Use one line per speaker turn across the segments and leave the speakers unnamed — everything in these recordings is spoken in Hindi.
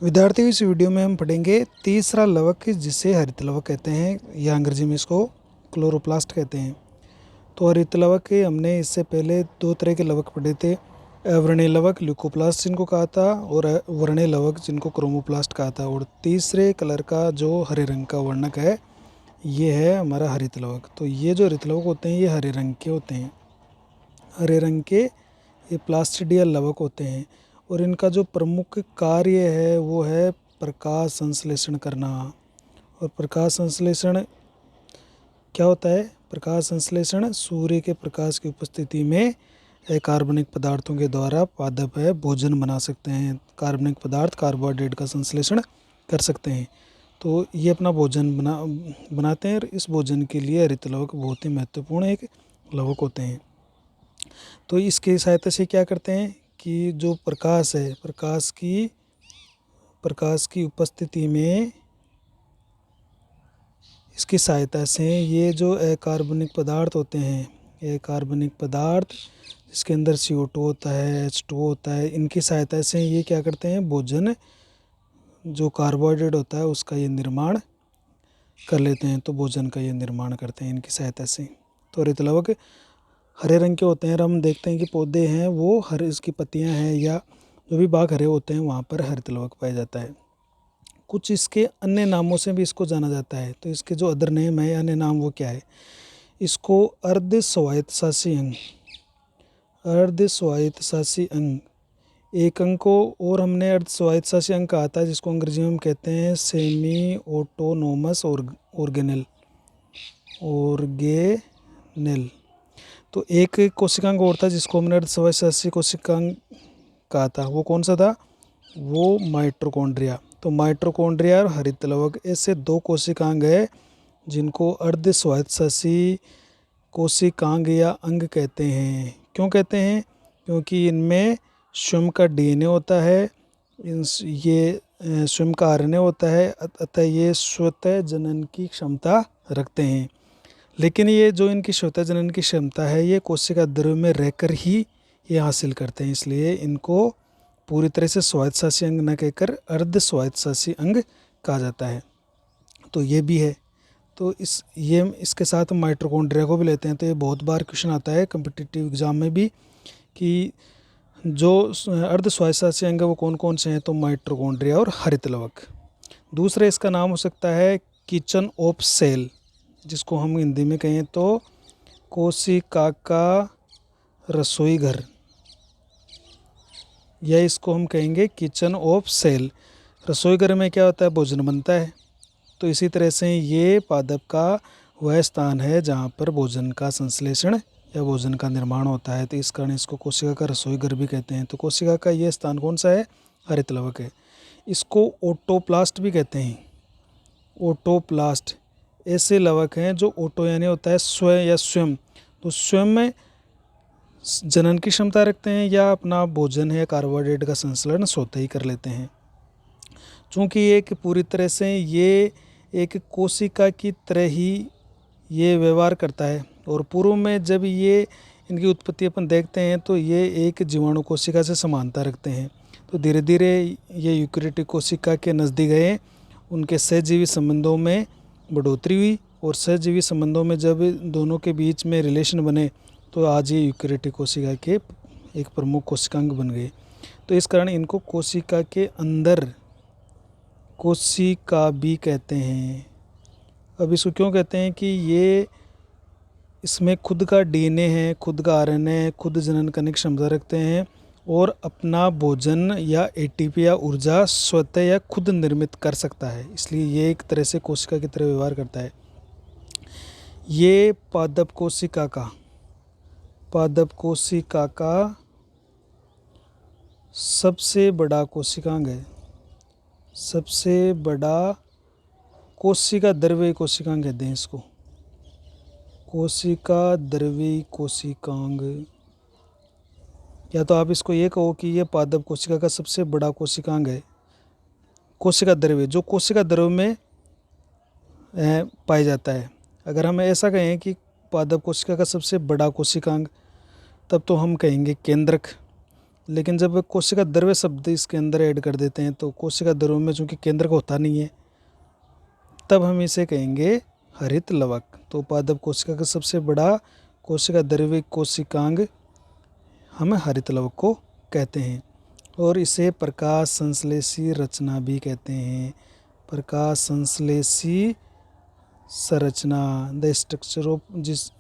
विद्यार्थियों, इस वीडियो में हम पढ़ेंगे तीसरा लवक जिसे हरित लवक कहते हैं या अंग्रेजी में इसको क्लोरोप्लास्ट कहते हैं। तो हरित लवक के हमने इससे पहले दो तरह के लवक पढ़े थे। अवर्णीय लवक ल्यूकोप्लास्ट जिनको कहा था और वर्णीय लवक जिनको क्रोमोप्लास्ट कहा था। और तीसरे कलर का जो हरे रंग का वर्णक है ये है हमारा हरित लवक। तो ये जो हरित लवक होते हैं ये हरे रंग के होते हैं। हरे रंग के ये प्लास्टिडियल लवक होते हैं और इनका जो प्रमुख कार्य है वो है प्रकाश संश्लेषण करना। और प्रकाश संश्लेषण क्या होता है? प्रकाश संश्लेषण सूर्य के प्रकाश की उपस्थिति में कार्बनिक पदार्थों के द्वारा पादप है भोजन बना सकते हैं। कार्बनिक पदार्थ कार्बोहाइड्रेट का संश्लेषण कर सकते हैं, तो ये अपना भोजन बनाते हैं। और इस भोजन के लिए हरित लवक बहुत ही महत्वपूर्ण एक लवक होते हैं। तो इसकी सहायता से क्या करते हैं कि जो प्रकाश है प्रकाश की उपस्थिति में इसकी सहायता से ये जो अकार्बनिक पदार्थ होते हैं, अकार्बनिक पदार्थ इसके अंदर CO2 होता है, H2O होता है, इनकी सहायता से ये क्या करते हैं भोजन जो कार्बोहाइड्रेट होता है उसका ये निर्माण कर लेते हैं। तो भोजन का ये निर्माण करते हैं इनकी सहायता से। तो हरित लवक हरे रंग के होते हैं और हम देखते हैं कि पौधे हैं वो हरे, इसकी पत्तियां हैं या जो भी भाग हरे होते हैं वहाँ पर हरित लवक पाया जाता है। कुछ इसके अन्य नामों से भी इसको जाना जाता है। तो इसके जो अदर नेम है, अन्य नाम, वो क्या है? इसको अर्ध स्वायत्तशासी अंग, अर्ध स्वायत्तशासी अंग, एक अंग को और हमने अर्ध स्वायत्तशासी अंग कहा था जिसको अंग्रेजी में हम कहते हैं सेमी ऑटोनोमस ऑर्गेनेल। तो एक कोशिकांग और था जिसको हमने अर्धस्वायत्तशासी कोशिकांग कहा था, वो कौन सा था? वो माइटोकॉन्ड्रिया। तो माइटोकॉन्ड्रिया और हरित लवक ऐसे दो कोशिकांग है जिनको अर्धस्वायत्तशासी कोशिकांग या अंग कहते हैं। क्यों कहते हैं? क्योंकि इनमें स्वयं का DNA होता है, ये स्वयं का RNA होता है, अतः ये स्वतः जनन की क्षमता रखते हैं। लेकिन ये जो इनकी स्वतः जनन की क्षमता है ये कोशिका द्रव्य में रहकर ही ये हासिल करते हैं, इसलिए इनको पूरी तरह से स्वायत्तशासी अंग न कहकर अर्ध स्वायत्तशासी अंग कहा जाता है। तो ये भी है। तो इसके साथ माइटोकॉन्ड्रिया को भी लेते हैं। तो ये बहुत बार क्वेश्चन आता है कम्पिटिटिव एग्जाम में भी कि जो अर्ध स्वायत्तशासी अंग है वो कौन कौन से हैं? तो माइटोकॉन्ड्रिया और हरित लवक। दूसरे इसका नाम हो सकता है किचन ऑफ सेल, जिसको हम हिंदी में कहें तो कोशिका का रसोई घर, या इसको हम कहेंगे किचन ऑफ सेल। रसोई घर में क्या होता है? भोजन बनता है। तो इसी तरह से ये पादप का वह स्थान है जहाँ पर भोजन का संश्लेषण या भोजन का निर्माण होता है। तो इस कारण इसको कोशिका का रसोई घर भी कहते हैं। तो कोशिका का ये स्थान कौन सा है? हरित लवक है। इसको ओटोप्लास्ट भी कहते हैं। ओटोप्लास्ट ऐसे लवक हैं जो ओटो यानी होता है स्वयं या स्वयं, तो स्वयं में जनन की क्षमता रखते हैं या अपना भोजन है कार्बोहाइड्रेट का संश्लेषण स्वतः ही कर लेते हैं। चूँकि एक पूरी तरह से ये एक कोशिका की तरह ही ये व्यवहार करता है। और पूर्व में जब ये इनकी उत्पत्ति अपन देखते हैं तो ये एक जीवाणु कोशिका से समानता रखते हैं। तो धीरे धीरे ये यूकेरियोटिक कोशिका के नज़दीक गए, उनके सहजीवी संबंधों में बढ़ोतरी हुई और सहजीवी संबंधों में जब दोनों के बीच में रिलेशन बने तो आज ये यूकेरियोटिक कोशिका के एक प्रमुख कोशिकांग बन गए। तो इस कारण इनको कोशिका के अंदर कोशिका भी कहते हैं। अब इसको क्यों कहते हैं कि ये इसमें खुद का DNA है, खुद का RNA है, खुद जनन करने की क्षमता रखते हैं और अपना भोजन या ATP या ऊर्जा स्वतः या खुद निर्मित कर सकता है, इसलिए ये एक तरह से कोशिका की तरह व्यवहार करता है। ये पादप कोशिका का सबसे बड़ा कोशिकांग है, सबसे बड़ा कोशिका द्रव्य कोशिकांग कहते हैं इसको, कोशिका द्रव्य कोशिकांग। या तो आप इसको ये कहो कि ये पादप कोशिका का सबसे बड़ा कोशिकांग है। कोशिका द्रव्य जो कोशिका द्रव्य में पाया जाता है। अगर हम ऐसा कहें कि पादप कोशिका का सबसे बड़ा कोशिकांग, तब तो हम कहेंगे केंद्रक। लेकिन जब कोशिका द्रव्य शब्द इसके अंदर ऐड कर देते हैं तो कोशिका द्रव्य में चूँकि केंद्रक होता नहीं है, तब हम इसे कहेंगे हरित लवक। तो पादप कोशिका का सबसे बड़ा कोशिका द्रव्य कोशिकांग हम हरित लवक को कहते हैं। और इसे प्रकाश संश्लेषी रचना भी कहते हैं। प्रकाश संश्लेषी संरचना, द स्ट्रक्चर ऑफ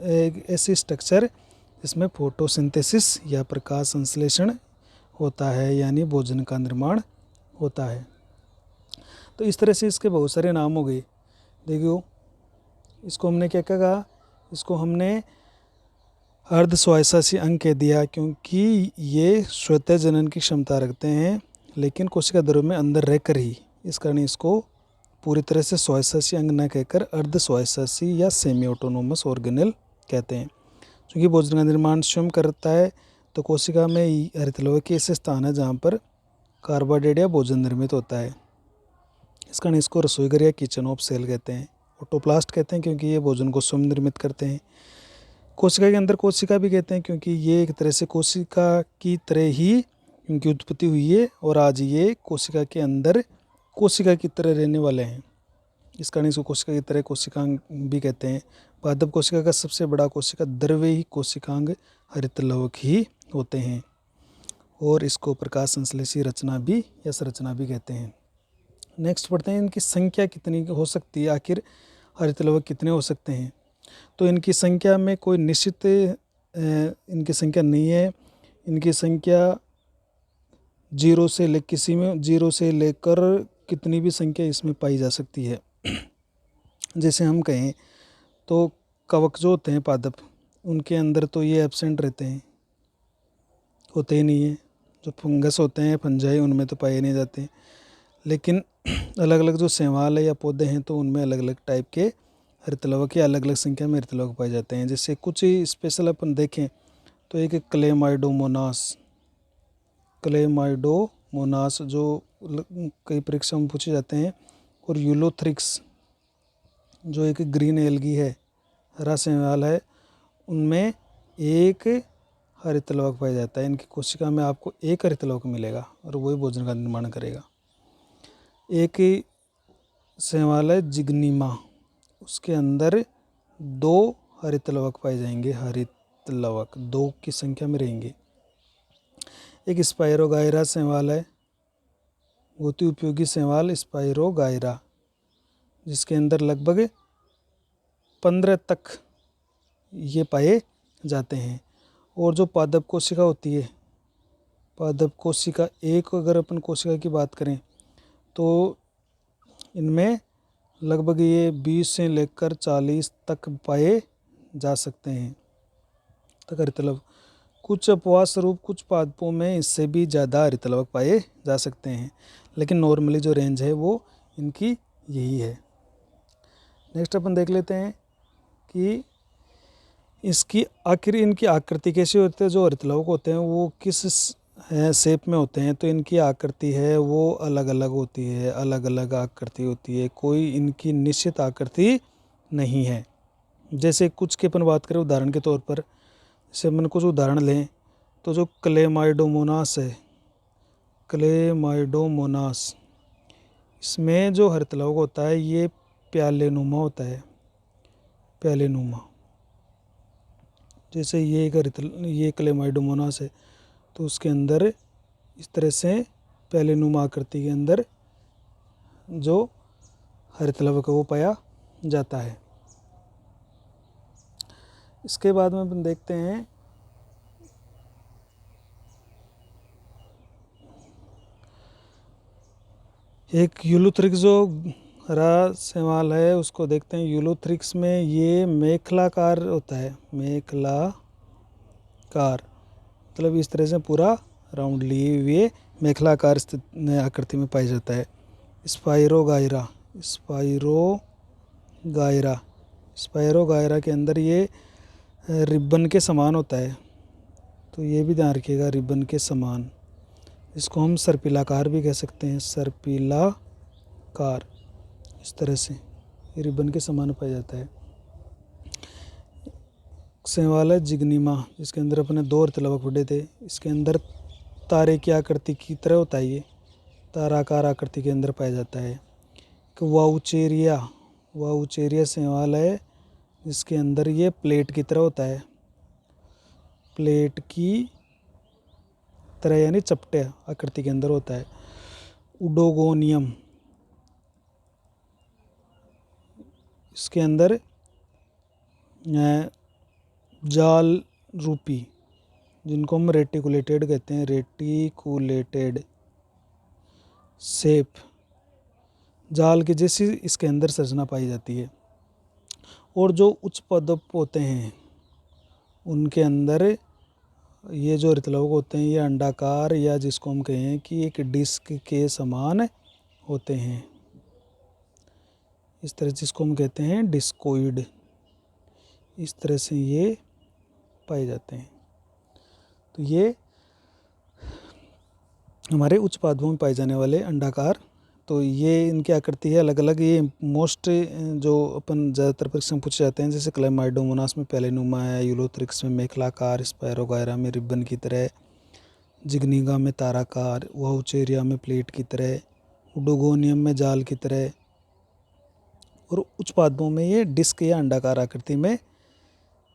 एक ऐसी स्ट्रक्चर जिसमें फोटोसिंथेसिस या प्रकाश संश्लेषण होता है, यानी भोजन का निर्माण होता है। तो इस तरह से इसके बहुत सारे नाम हो गए। देखियो, इसको हमने क्या कहा, इसको हमने अर्ध स्वायत्तासी अंग कह दिया, क्योंकि ये स्वतः जनन की क्षमता रखते हैं लेकिन कोशिका द्रव्य में अंदर रहकर ही, इस कारण इसको पूरी तरह से स्वायत्तासी अंग न कहकर अर्ध स्वायत्तासी या सेमी ऑटोनोमस ऑर्गेनेल कहते हैं। क्योंकि भोजन का निर्माण स्वयं करता है, तो कोशिका में हरित लवक ऐसे स्थान है जहाँ पर कार्बोहाइड्रेट या भोजन निर्मित होता है। इस कारण इसको रसोई घर या किचन ऑफ सेल कहते हैं। ऑटोप्लास्ट कहते हैं क्योंकि ये भोजन को स्वयं निर्मित करते हैं। कोशिका के अंदर कोशिका भी कहते हैं क्योंकि ये एक तरह से कोशिका की तरह ही इनकी उत्पत्ति हुई है और आज ये कोशिका के अंदर कोशिका की तरह रहने वाले हैं। इस कारण इसको कोशिका की तरह कोशिकांग भी कहते हैं। पादप कोशिका का सबसे बड़ा कोशिका द्रव्य ही कोशिकांग हरित लवक ही होते हैं और इसको प्रकाश संश्लेषी रचना भी या संरचना भी कहते हैं। नेक्स्ट पढ़ते हैं, इनकी संख्या कितनी हो सकती है, आखिर हरित लवक कितने हो सकते हैं। तो इनकी संख्या में कोई निश्चित इनकी संख्या नहीं है। इनकी संख्या जीरो से लेकर कितनी भी संख्या इसमें पाई जा सकती है। जैसे हम कहें तो कवक जो होते हैं पादप, उनके अंदर तो ये एब्सेंट रहते हैं, होते ही नहीं है। जो फंगस होते हैं, फंजाई, उनमें तो पाए नहीं जाते। लेकिन अलग अलग जो शैवाल है या पौधे हैं तो उनमें अलग अलग टाइप के हरित लवक या अलग अलग संख्या में हरित लवक पाए जाते हैं। जैसे कुछ ही स्पेशल अपन देखें तो एक क्लेमाइडोमोनास जो कई परीक्षा में पूछे जाते हैं, और यूलोथ्रिक्स जो एक ग्रीन एल्गी है, हरा शैवाल है, उनमें एक हरित लवक पाया जाता है। इनकी कोशिका में आपको एक हरित लवक मिलेगा और वही भोजन का निर्माण करेगा। एक शैवाल है जिग्निमा, उसके अंदर 2 हरित लवक पाए जाएंगे। हरित लवक 2 की संख्या में रहेंगे। एक स्पाइरोगायरा शैवाल है, बहुत ही उपयोगी शैवाल स्पाइरोगायरा, जिसके अंदर लगभग 15 तक ये पाए जाते हैं। और जो पादप कोशिका होती है, पादप कोशिका एक, अगर अपन कोशिका की बात करें तो इनमें लगभग ये 20 से लेकर 40 तक पाए जा सकते हैं तक हरित लवक। कुछ अपवाद स्वरूप कुछ पादपों में इससे भी ज़्यादा हरित लवक पाए जा सकते हैं, लेकिन नॉर्मली जो रेंज है वो इनकी यही है। नेक्स्ट अपन देख लेते हैं कि इसकी आखिर इनकी आकृति कैसी होती है। जो हरित लवक होते हैं वो किस शेप में होते हैं, तो इनकी आकृति है वो अलग अलग होती है, अलग अलग आकृति होती है, कोई इनकी निश्चित आकृति नहीं है। जैसे कुछ की अपन बात करें उदाहरण के तौर पर, जैसे अपन कुछ उदाहरण लें तो जो क्लेमाइडोमोनास है, क्लेमाइडोमोनास, इसमें जो हरित लवक होता है ये प्यालेनुमा होता है, प्यालेनुमा। जैसे ये क्लेमाइडोमोनास है तो उसके अंदर इस तरह से प्यालेनुमा आकृति के अंदर जो हरित लवक वो पाया जाता है। इसके बाद में अपन देखते हैं एक यूलोथ्रिक्स जो हरा शैवाल है उसको देखते हैं। यूलोथ्रिक्स में ये मेखलाकार होता है, मेखलाकार मतलब इस तरह से पूरा राउंड लिए हुए मेखलाकार आकृति में पाया जाता है। स्पाइरोगायरा के अंदर ये रिबन के समान होता है, तो ये भी ध्यान रखिएगा, रिबन के समान। इसको हम सर्पिलाकार भी कह सकते हैं, सर्पिलाकार। इस तरह से ये रिबन के समान पाया जाता है। शैवाल है जिग्निमा, जिसके अंदर अपने 2 हरित लवक पड़े थे। इसके अंदर तारे की आकृति की तरह होता है, ये ताराकार आकृति के अंदर पाया जाता है। वाउचेरिया, वाउचेरिया शैवाल है जिसके अंदर ये प्लेट की तरह होता है, प्लेट की तरह यानी चपटे आकृति के अंदर होता है। उडोगोनियम, इसके अंदर जाल रूपी, जिनको हम रेटिकुलेटेड कहते हैं, रेटिकुलेटेड शेप, जाल के जैसी इसके अंदर संरचना पाई जाती है। और जो उच्च पदप होते हैं उनके अंदर ये जो हरितलवक होते हैं ये अंडाकार या जिसको हम कहें कि एक डिस्क के समान होते हैं, इस तरह जिसको हम कहते हैं डिस्कोइड, इस तरह से ये पाए जाते हैं। तो ये हमारे उच्च पादपों में पाए जाने वाले अंडाकार, तो ये इनकी आकृति है अलग अलग। ये मोस्ट जो अपन ज़्यादातर परीक्षा में पूछे जाते हैं, जैसे क्लेमाइडोमोनास में पैलेनुमा है, यूलोथ्रिक्स में मेखलाकार, स्पायरोगायरा में रिबन की तरह, जिग्निगा में ताराकार, वाउचेरिया में प्लेट की तरह, उडोगोनियम में जाल की तरह, और उच्च पादपों में ये डिस्क या अंडाकार आकृति में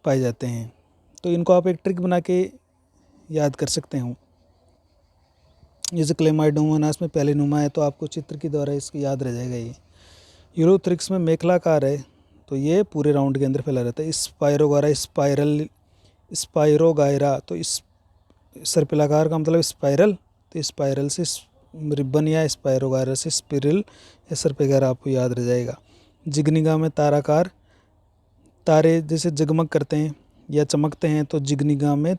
पाए जाते हैं। तो इनको आप एक ट्रिक बना के याद कर सकते हो। जैसे क्लेमाइडोमोनास में पैलेनुमा है तो आपको चित्र के द्वारा इसकी याद रह जाएगा। ये यूलोथ्रिक्स में मेखलाकार है तो ये पूरे राउंड के अंदर फैला रहता है। स्पायरोगायरा, स्पायरोगायरा तो इस सर्पिलाकार का मतलब स्पाइरल, तो स्पाइरल से रिबन या स्पायरोगायरा से स्पिरल या सर्पिलाकार आपको याद रह जाएगा। जिग्निगा में ताराकार, तारे जैसे जगमग करते हैं या चमकते हैं तो जिग्निगा में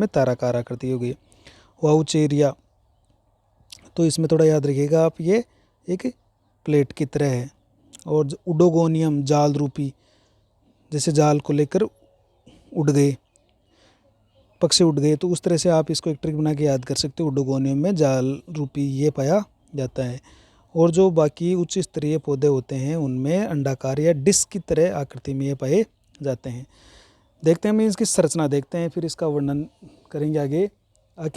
ताराकार आकृति होगी। वाउचेरिया तो इसमें थोड़ा याद रखिएगा आप, ये एक प्लेट की तरह है। और उडोगोनियम जाल रूपी, जैसे जाल को लेकर उड़ गए, पक्षी उड़ गए, तो उस तरह से आप इसको एक ट्रिक बना के याद कर सकते हो। उडोगोनियम में जाल रूपी ये पाया जाता है। और जो बाकी उच्च स्तरीय पौधे होते हैं उनमें अंडाकार या डिस्क की तरह आकृति में ये पाए जाते हैं। देखते हैं, हम इसकी संरचना देखते हैं, फिर इसका वर्णन करेंगे आगे। आखिर